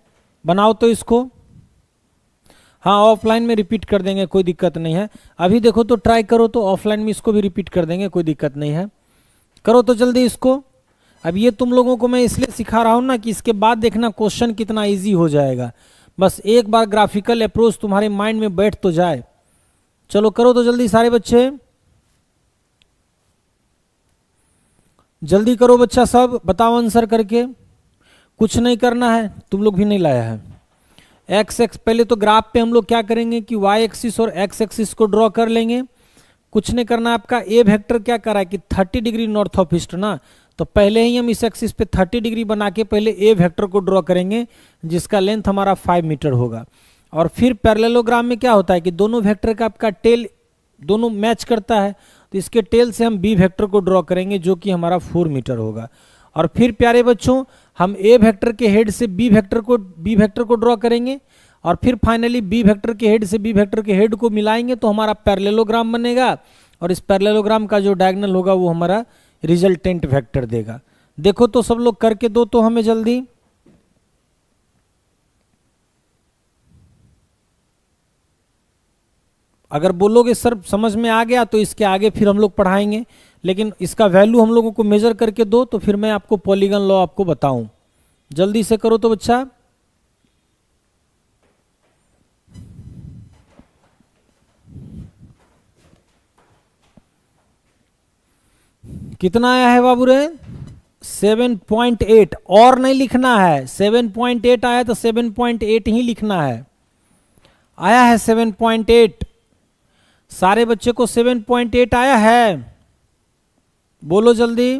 बनाओ तो इसको। हाँ ऑफलाइन में रिपीट कर देंगे, कोई दिक्कत नहीं है। अभी देखो तो ट्राई करो तो ऑफलाइन में इसको भी रिपीट कर देंगे, कोई दिक्कत नहीं है। करो तो जल्दी इसको। अब ये तुम लोगों को मैं इसलिए सिखा रहा हूँ ना कि इसके बाद देखना क्वेश्चन कितना इजी हो जाएगा। बस एक बार ग्राफिकल अप्रोच तुम्हारे माइंड में बैठ तो जाए। चलो करो तो जल्दी सारे बच्चे, जल्दी करो बच्चा सब, बताओ आंसर करके। कुछ नहीं करना है, तुम लोग भी नहीं लाया है। एक्स एक्स पहले तो ग्राफ पे हम लोग क्या करेंगे कि वाई एक्सिस और एक्स एक्सिस को ड्रॉ कर लेंगे। कुछ नहीं करना आपका। ए वेक्टर क्या कर रहा है कि 30 डिग्री नॉर्थ ऑफ ईस्ट ना, तो पहले ही हम इस एक्सिस पे 30 डिग्री बना के पहले ए वेक्टर को ड्रॉ करेंगे जिसका लेंथ हमारा 5 मीटर होगा। और फिर पैरेललोग्राम में क्या होता है कि दोनों वेक्टर का आपका टेल दोनों मैच करता है, तो इसके टेल से हम बी वेक्टर को ड्रॉ करेंगे जो कि हमारा 4 मीटर होगा। और फिर प्यारे बच्चों हम ए वेक्टर के हेड से बी वेक्टर को ड्रॉ करेंगे और फिर फाइनली बी वेक्टर के हेड से बी वेक्टर के हेड को मिलाएंगे तो हमारा पैरेललोग्राम बनेगा और इस पैरेललोग्राम का जो डायगोनल होगा वो हमारा रिजल्टेंट वेक्टर देगा। देखो तो सब लोग करके दो तो हमें जल्दी। अगर बोलोगे सर समझ में आ गया तो इसके आगे फिर हम लोग पढ़ाएंगे, लेकिन इसका वैल्यू हम लोगों को मेजर करके दो तो फिर मैं आपको पॉलीगन लॉ आपको बताऊं। जल्दी से करो तो बच्चा। कितना आया है बाबू रे? 7.8। और नहीं लिखना है, 7.8 आया तो 7.8 ही लिखना है। आया है 7.8। सारे बच्चे को 7.8 आया है? बोलो जल्दी।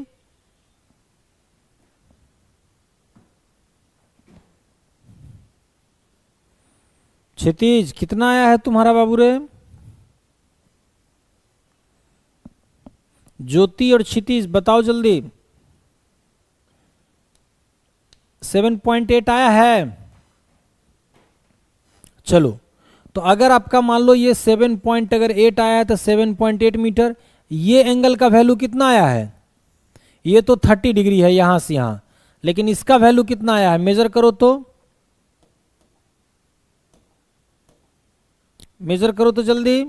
क्षितिज कितना आया है तुम्हारा बाबू रे? ज्योति और क्षितिज बताओ जल्दी। 7.8 आया है। चलो, तो अगर आपका मान लो ये 7.8 आया है तो 7.8 मीटर, ये एंगल का वैल्यू कितना आया है? ये तो 30 डिग्री है यहां से यहां, लेकिन इसका वैल्यू कितना आया है? मेजर करो तो, मेजर करो तो जल्दी।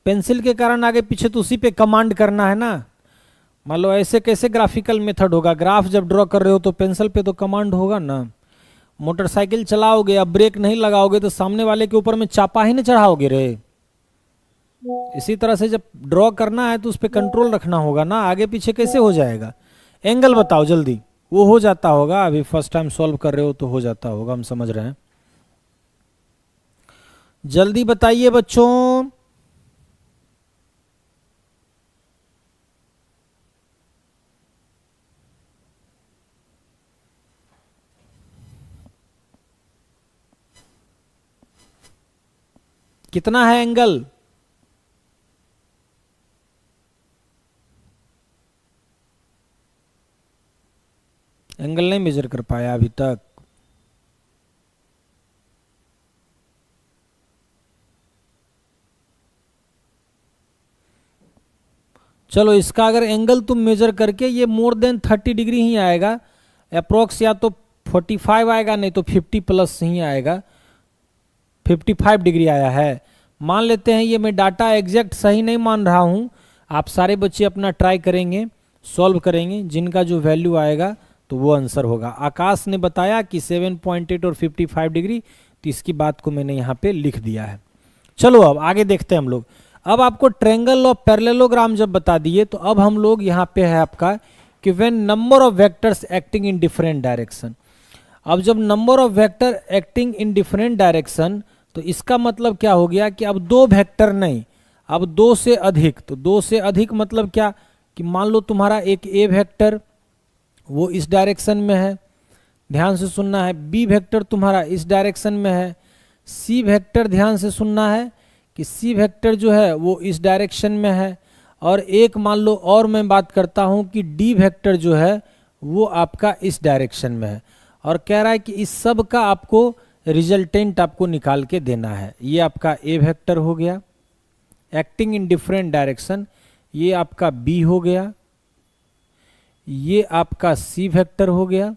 पेंसिल के कारण आगे पीछे तो उसी पे कमांड करना है ना। मान लो ऐसे कैसे ग्राफिकल मेथड होगा? ग्राफ जब ड्रॉ कर रहे हो तो पेंसिल पे तो कमांड होगा ना। मोटरसाइकिल चलाओगे, अब ब्रेक नहीं लगाओगे तो सामने वाले के ऊपर में चापा ही नहीं चढ़ाओगे रे। इसी तरह से जब ड्रॉ करना है तो उस पर कंट्रोल रखना होगा ना, आगे पीछे कैसे हो जाएगा? एंगल बताओ जल्दी। वो हो जाता होगा, अभी फर्स्ट टाइम सॉल्व कर रहे हो तो हो जाता होगा, हम समझ रहे हैं। जल्दी बताइए बच्चों। कितना है एंगल? एंगल नहीं मेजर कर पाया अभी तक। चलो, इसका अगर एंगल तुम मेजर करके, ये मोर देन 30 डिग्री ही आएगा अप्रोक्स, या तो 45 आएगा, नहीं तो 50 प्लस ही आएगा। 55 डिग्री आया है मान लेते हैं। ये मैं डाटा एग्जैक्ट सही नहीं मान रहा हूं, आप सारे बच्चे अपना ट्राई करेंगे, सॉल्व करेंगे, जिनका जो वैल्यू आएगा तो वो आंसर होगा। आकाश ने बताया कि 7.8 और 55 डिग्री, तो इसकी बात को मैंने यहाँ पे लिख दिया है। चलो अब आगे देखते हैं हम लोग। अब आपको ट्रायंगल ऑफ पैरेललोग्राम जब बता दिए, तो अब हम लोग यहाँ पे है आपका कि when number of vectors acting in different direction. अब जब number of vector acting in different direction, तो इसका मतलब क्या हो गया कि अब दो वेक्टर नहीं, अब दो से अधिक। तो दो से अधिक मतलब क्या कि मान लो तुम्हारा एक ए वेक्टर वो इस डायरेक्शन में है, ध्यान से सुनना है। बी वेक्टर तुम्हारा इस डायरेक्शन में है। सी वेक्टर ध्यान से सुनना है कि सी वेक्टर जो है वो इस डायरेक्शन में है। और एक मान लो और मैं बात करता हूं कि डी वेक्टर जो है वो आपका इस डायरेक्शन में है, और कह रहा है कि इस सब का आपको रिजल्टेंट आपको निकाल के देना है। ये आपका ए वेक्टर हो गया एक्टिंग इन डिफरेंट डायरेक्शन, ये आपका बी हो गया, ये आपका सी वेक्टर हो गया,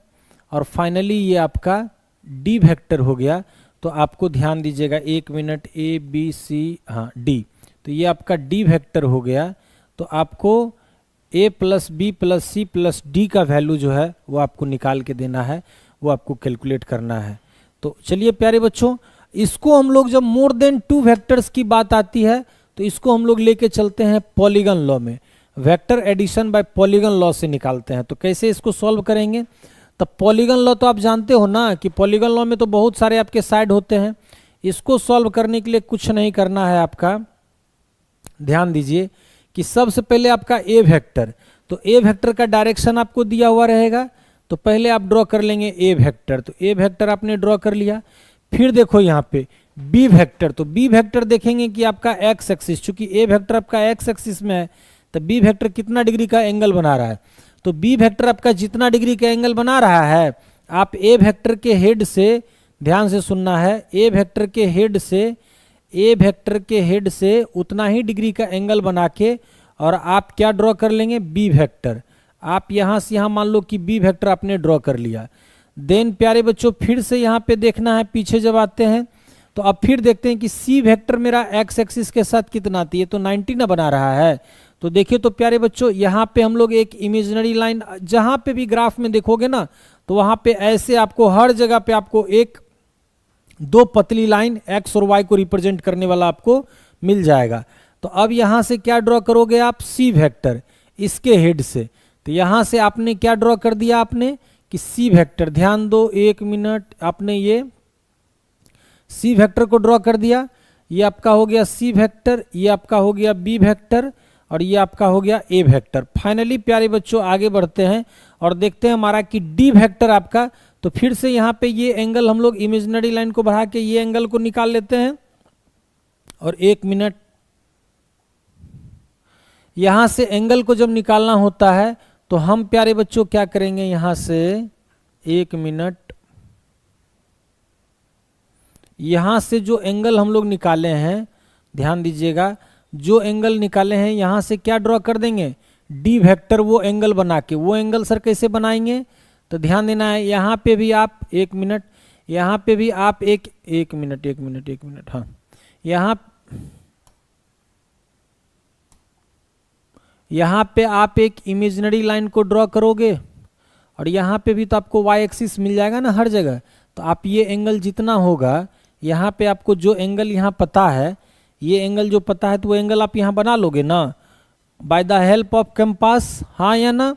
और फाइनली ये आपका डी वेक्टर हो गया। तो आपको ध्यान दीजिएगा, 1 मिनट, ए बी सी, हाँ डी, तो ये आपका डी वेक्टर हो गया। तो आपको A plus B plus C plus D का वैल्यू जो है वो आपको निकाल के देना है, वो आपको कैलकुलेट करना है। तो चलिए प्यारे बच्चों, इसको हम लोग जब मोर देन 2 वेक्टर्स की बात आती है तो इसको हम लोग लेके चलते हैं पॉलीगन लॉ में। Vector addition by polygon law से निकालते हैं। तो कैसे इसको सॉल्व करेंगे? तो पॉलीगन लॉ तो आप जानते हो ना कि पॉलीगन लॉ में तो बहुत सारे आपके साइड होते हैं। इसको सॉल्व करने के लिए कुछ नहीं करना है आपका, ध्यान दीजिए कि सबसे पहले आपका ए वेक्टर, तो ए वेक्टर का डायरेक्शन आपको दिया हुआ रहेगा, तो पहले आप ड्रॉ कर लेंगे ए वेक्टर। तो ए वेक्टर आपने ड्रॉ कर लिया। फिर देखो यहाँ पे बी वेक्टर, तो बी वेक्टर देखेंगे कि आपका एक्स एक्सिस, चूंकि ए वेक्टर आपका एक्स एक्सिस में है तो बी वेक्टर कितना डिग्री का एंगल बना रहा है? तो बी वेक्टर आपका जितना डिग्री का एंगल बना रहा है, आप ए वेक्टर के हेड से, ध्यान से सुनना है, ए वेक्टर के हेड से, ए वेक्टर के हेड से उतना ही डिग्री का एंगल बना के, और आप क्या ड्रॉ कर लेंगे? B vector. आप यहाँ से यहाँ मान लो कि बी वेक्टर आपने ड्रॉ कर लिया। देन प्यारे बच्चों फिर से यहाँ पे देखना है, पीछे जब आते हैं तो अब फिर देखते हैं कि सी वेक्टर मेरा एक्स एक्सिस के साथ कितना आती है, तो 90 ना बना रहा है। तो देखिए तो प्यारे बच्चों यहाँ पे हम लोग एक इमेजिनरी लाइन, जहाँ पे भी ग्राफ में देखोगे ना तो वहाँ पे ऐसे आपको हर जगह पे आपको एक दो पतली लाइन एक्स और वाई को रिप्रेजेंट करने वाला आपको मिल जाएगा। तो अब यहाँ से क्या ड्रॉ करोगे आप? सी वेक्टर इसके हेड से। तो यहाँ से आपने क्या ड्रॉ कर दिया आपने कि सी वेक्टर, ध्यान दो 1 मिनट, आपने ये सी वेक्टर को ड्रॉ कर दिया। ये आपका हो गया सी वेक्टर, ये आपका हो गया बी वेक्टर, और ये आपका हो गया ए वेक्टर। फाइनली प्यारे बच्चों आगे बढ़ते हैं और देखते हैं हमारा कि डी वेक्टर आपका, तो फिर से यहाँ पे ये एंगल हम लोग इमेजिनरी लाइन को बढ़ा के ये एंगल को निकाल लेते हैं। और 1 मिनट, यहां से एंगल को जब निकालना होता है तो हम प्यारे बच्चों क्या करेंगे, यहां से 1 मिनट, यहां से जो एंगल हम लोग निकाले हैं, ध्यान दीजिएगा, जो एंगल निकाले हैं यहां से क्या ड्रॉ कर देंगे, डी वेक्टर वो एंगल बना के। वो एंगल सर कैसे बनाएंगे, तो ध्यान देना है, यहां पे भी आप 1 मिनट, यहां पे भी आप एक मिनट, हाँ, यहां पे आप एक इमेजिनरी लाइन को ड्रॉ करोगे और यहां पे भी तो आपको वाई एक्सिस मिल जाएगा ना हर जगह। तो आप ये एंगल जितना होगा, यहाँ पे आपको जो एंगल यहाँ पता है, ये एंगल जो पता है, तो वो एंगल आप यहाँ बना लोगे ना by the help of compass, हाँ या ना।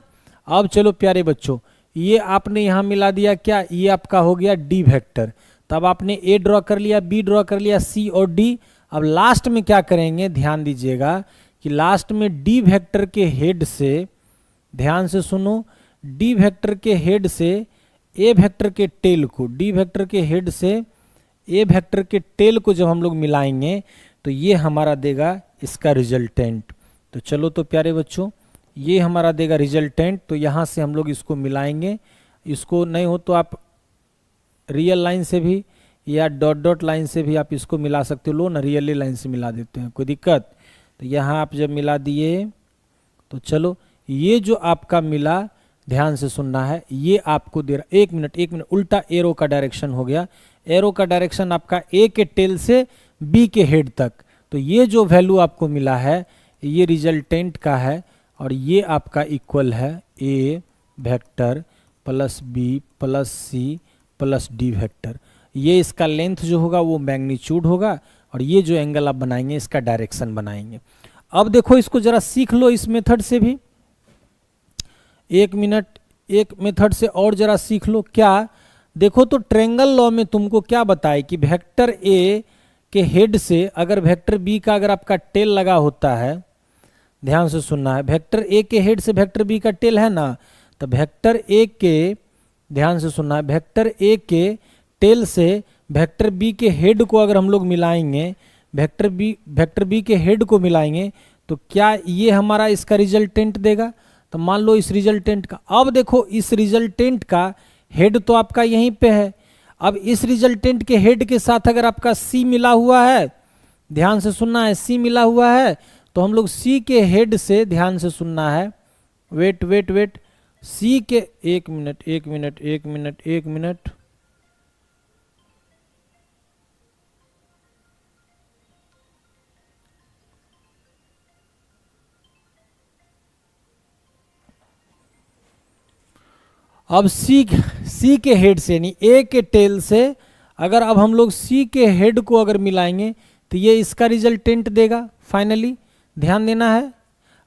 अब चलो प्यारे बच्चों, ये आपने यहाँ मिला दिया क्या, ये आपका हो गया डी वेक्टर। तब आपने ए ड्रॉ कर लिया, बी ड्रॉ कर लिया, सी और डी। अब लास्ट में क्या करेंगे, ध्यान दीजिएगा कि लास्ट में डी वेक्टर के हेड से, ध्यान से सुनो, डी वेक्टर के हेड से ए वेक्टर के टेल को, डी वेक्टर के हेड से ए वेक्टर के टेल को जब हम लोग मिलाएंगे तो ये हमारा देगा इसका रिजल्टेंट। तो चलो तो प्यारे बच्चों, ये हमारा देगा रिजल्टेंट। तो यहाँ से हम लोग इसको मिलाएंगे, इसको नहीं हो तो आप रियल लाइन से भी या डॉट डॉट लाइन से भी आप इसको मिला सकते हो। लो ना, रियली लाइन से मिला देते हैं, कोई दिक्कत। तो यहाँ आप जब मिला दिए तो चलो, ये जो आपका मिला, ध्यान से सुनना है, ये आपको दे रहा, एक मिनट, उल्टा एरो का डायरेक्शन हो गया। एरो का डायरेक्शन आपका ए के टेल से बी के हेड तक। तो ये जो वैल्यू आपको मिला है ये रिजल्टेंट का है, और ये आपका इक्वल है A vector plus B plus C plus D vector. ये इसका लेंथ जो होगा वो मैग्नीट्यूड होगा, और ये जो एंगल आप बनाएंगे इसका डायरेक्शन बनाएंगे। अब देखो, इसको जरा सीख लो इस मेथड से भी, 1 मिनट, एक मेथड से और जरा सीख लो। क्या देखो, तो ट्रायंगल लॉ में तुमको क्या बताए कि वेक्टर ए के हेड से अगर वेक्टर बी का अगर आपका टेल लगा होता है, ध्यान से सुनना है, वेक्टर ए के हेड से वेक्टर बी का टेल है ना, तो वेक्टर ए के, ध्यान से सुनना है, वेक्टर ए के टेल से वेक्टर बी के हेड को अगर हम लोग मिलाएंगे, वेक्टर बी के हेड को मिलाएंगे, तो क्या ये हमारा इसका रिजल्टेंट देगा। तो मान लो इस रिजल्टेंट का, अब देखो इस रिजल्टेंट का हेड तो आपका यहीं पे है। अब इस रिजल्टेंट के हेड के साथ अगर आपका सी मिला हुआ है, ध्यान से सुनना है, सी मिला हुआ है, तो हम लोग सी के हेड से, ध्यान से सुनना है, वेट, सी के, एक मिनट, अब सी के हेड से यानी ए के टेल से अगर अब हम लोग सी के हेड को अगर मिलाएंगे तो ये इसका रिजल्टेंट देगा फाइनली, ध्यान देना है।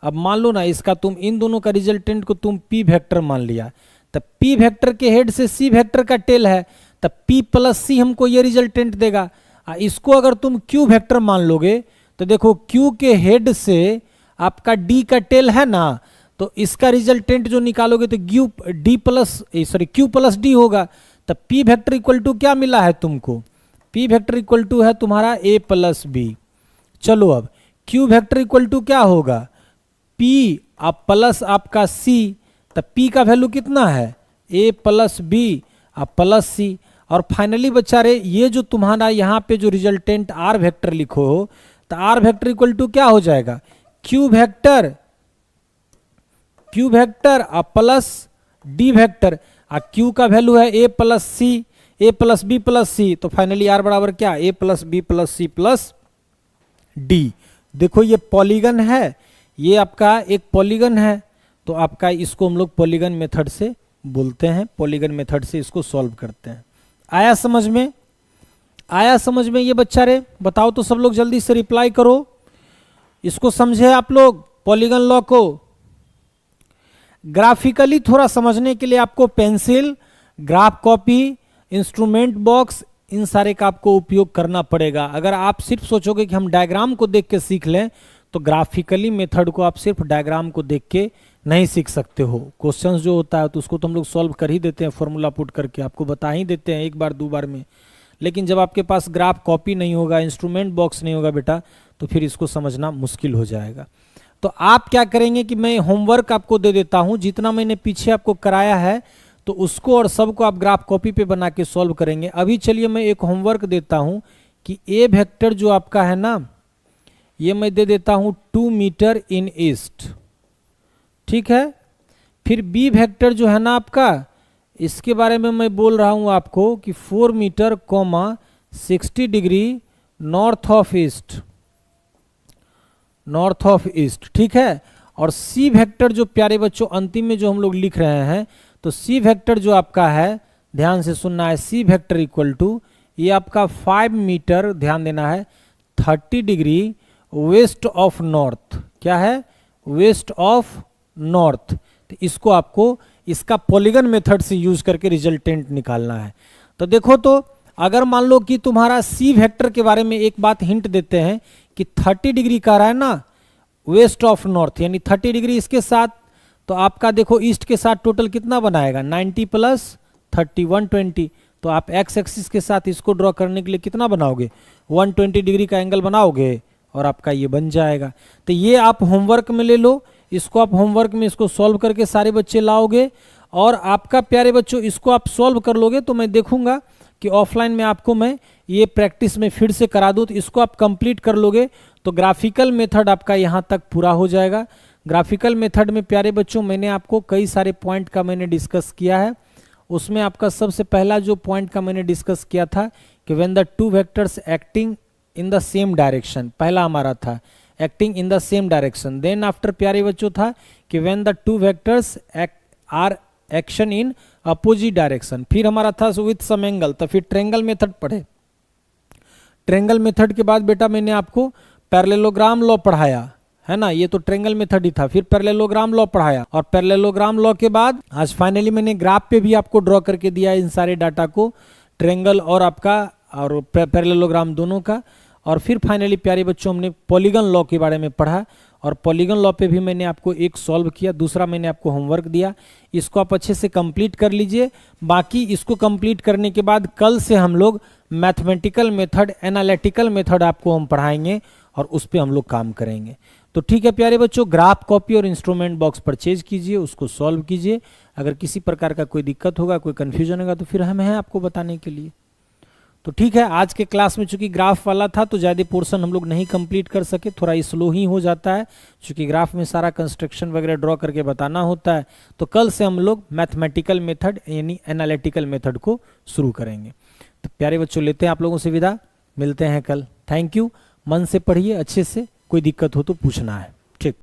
अब मान लो ना इसका, तुम इन दोनों का रिजल्टेंट को तुम पी वेक्टर मान लिया, तब पी वेक्टर के हेड से सी वेक्टर का टेल है, तब पी प्लस सी हमको ये रिजल्टेंट देगा। इसको अगर तुम क्यू वेक्टर मान लोगे तो देखो क्यू के हेड से आपका डी का टेल है ना, तो इसका रिजल्टेंट जो निकालोगे तो क्यू प्लस डी होगा। तब पी वेक्टर इक्वल टू क्या मिला है तुमको, पी वेक्टर इक्वल टू है तुम्हारा ए प्लस बी। चलो अब क्यू वेक्टर इक्वल टू क्या होगा, पी अब प्लस आपका सी, तब पी का वैल्यू कितना है, ए प्लस बी अब प्लस सी। और फाइनली बच्चा रे, ये जो तुम्हारा यहाँ पे जो रिजल्टेंट आर वेक्टर लिखो हो, तो आर वेक्टर इक्वल टू क्या हो जाएगा, क्यू वेक्टर अब प्लस डी वेक्टर। क्यू का वैल्यू है A plus B plus C, तो फाइनली आर बराबर क्या, A plus B plus C plus D. देखो ये पॉलीगन है, ये आपका एक पॉलीगन है, तो आपका इसको हम लोग पॉलीगन मेथड से बोलते हैं, पॉलीगन मेथड से इसको सॉल्व करते हैं। आया समझ में, आया समझ में ये बच्चा रे, बताओ तो सब लोग जल्दी से रिप्लाई करो। इसको समझे आप लोग पॉलीगन लॉ को। ग्राफिकली थोड़ा समझने के लिए आपको pencil, graph copy, instrument box, इन सारे का आपको उपयोग करना पड़ेगा। अगर आप सिर्फ सोचोगे कि हम डायग्राम को देख के सीख लें, तो ग्राफिकली मेथड को आप सिर्फ डायग्राम को देख के नहीं सीख सकते हो। क्वेश्चंस जो होता है तो उसको तो हम लोग सॉल्व कर ही देते हैं, फॉर्मूला पुट करके आपको बता ही देते हैं एक बार दो बार में, लेकिन जब आपके पास ग्राफ कॉपी नहीं होगा, इंस्ट्रूमेंट बॉक्स नहीं होगा बेटा, तो फिर इसको समझना मुश्किल हो जाएगा। तो आप क्या करेंगे कि मैं होमवर्क आपको दे देता हूं, जितना मैंने पीछे आपको कराया है तो उसको और सबको आप ग्राफ कॉपी पे बना के सॉल्व करेंगे। अभी चलिए मैं एक होमवर्क देता हूं कि ए वेक्टर जो आपका है ना, ये मैं दे देता हूं 2 मीटर इन ईस्ट, ठीक है। फिर बी वेक्टर जो है ना आपका, इसके बारे में मैं बोल रहा हूं आपको कि 4 metre 60 degree north of east, north of east, ठीक है। और सी वेक्टर जो प्यारे बच्चों अंतिम में जो हम लोग लिख रहे हैं, तो सी वेक्टर जो आपका है, ध्यान से सुनना है, सी वेक्टर इक्वल टू ये आपका 5 मीटर, ध्यान देना है, 30 डिग्री वेस्ट ऑफ नॉर्थ, क्या है, वेस्ट ऑफ नॉर्थ। तो इसको आपको इसका पॉलीगन मेथड से यूज करके रिजल्टेंट निकालना है। तो देखो, तो अगर मान लो कि तुम्हारा सी वेक्टर के बारे में एक बात हिंट देते हैं कि 30 डिग्री का रहा है ना वेस्ट ऑफ नॉर्थ, यानी 30 डिग्री इसके साथ, तो आपका देखो ईस्ट के साथ टोटल कितना बनाएगा, 90 प्लस 30 120। तो आप एक्स एक्सिस के साथ इसको ड्रॉ करने के लिए कितना बनाओगे, 120 डिग्री का एंगल बनाओगे और आपका ये बन जाएगा। तो ये आप होमवर्क में ले लो, इसको आप होमवर्क में इसको सॉल्व करके सारे बच्चे लाओगे, और आपका प्यारे बच्चों इसको आप सॉल्व कर लोगे तो मैं देखूंगा कि ऑफलाइन में आपको मैं ये प्रैक्टिस में फिर से करा दूं। तो इसको आप कंप्लीट कर लोगे तो ग्राफिकल मेथड आपका यहाँ तक पूरा हो जाएगा। ग्राफिकल मेथड में प्यारे बच्चों मैंने आपको कई सारे पॉइंट का मैंने डिस्कस किया है। उसमें आपका सबसे पहला जो पॉइंट का मैंने डिस्कस किया था कि when the two vectors acting in the same direction, पहला हमारा था acting in the same direction. Then after प्यारे बच्चों था कि when the two vectors are action in opposite direction. फिर हमारा था विथ सम एंगल, तो फिर ट्रेंगल मेथड पढ़े। ट्रेंगल मेथड के बाद बेटा मैंने आपको पैरेललोग्राम लॉ पढ़ाया है ना, ये तो ट्रेंगल मेथड ही था। फिर पैरेललोग्राम लॉ पढ़ाया, और पैरेललोग्राम लॉ के बाद आज फाइनली मैंने ग्राफ पे भी आपको ड्रॉ करके दिया इन सारे डाटा को, ट्रेंगल और आपका और पैरेललोग्राम दोनों का। और फिर फाइनली प्यारे बच्चों हमने पॉलीगन लॉ के बारे में पढ़ा, और पॉलीगन लॉ पे भी मैंने आपको एक सॉल्व किया, दूसरा मैंने आपको होमवर्क दिया। इसको आप अच्छे से कंप्लीट कर लीजिए। बाकी इसको कंप्लीट करने के बाद कल से हम लोग मैथमेटिकल मेथड, एनालिटिकल मेथड आपको हम पढ़ाएंगे और उस पर हम लोग काम करेंगे। तो ठीक है प्यारे बच्चों, ग्राफ कॉपी और इंस्ट्रूमेंट बॉक्स परचेज कीजिए, उसको सॉल्व कीजिए। अगर किसी प्रकार का कोई दिक्कत होगा, कोई कन्फ्यूजन होगा तो फिर हम हैं आपको बताने के लिए। तो ठीक है, आज के क्लास में चूंकि ग्राफ वाला था तो ज़्यादा पोर्शन हम लोग नहीं कंप्लीट कर सके, थोड़ा स्लो ही हो जाता है चूंकि ग्राफ में सारा कंस्ट्रक्शन वगैरह ड्रॉ करके बताना होता है। तो कल से हम लोग मैथमेटिकल मेथड यानी एनालिटिकल मेथड को शुरू करेंगे। तो प्यारे बच्चों लेते हैं आप लोगों से विदा, मिलते हैं कल। थैंक यू, मन से पढ़िए अच्छे से, कोई दिक्कत हो तो पूछना है। ठीक।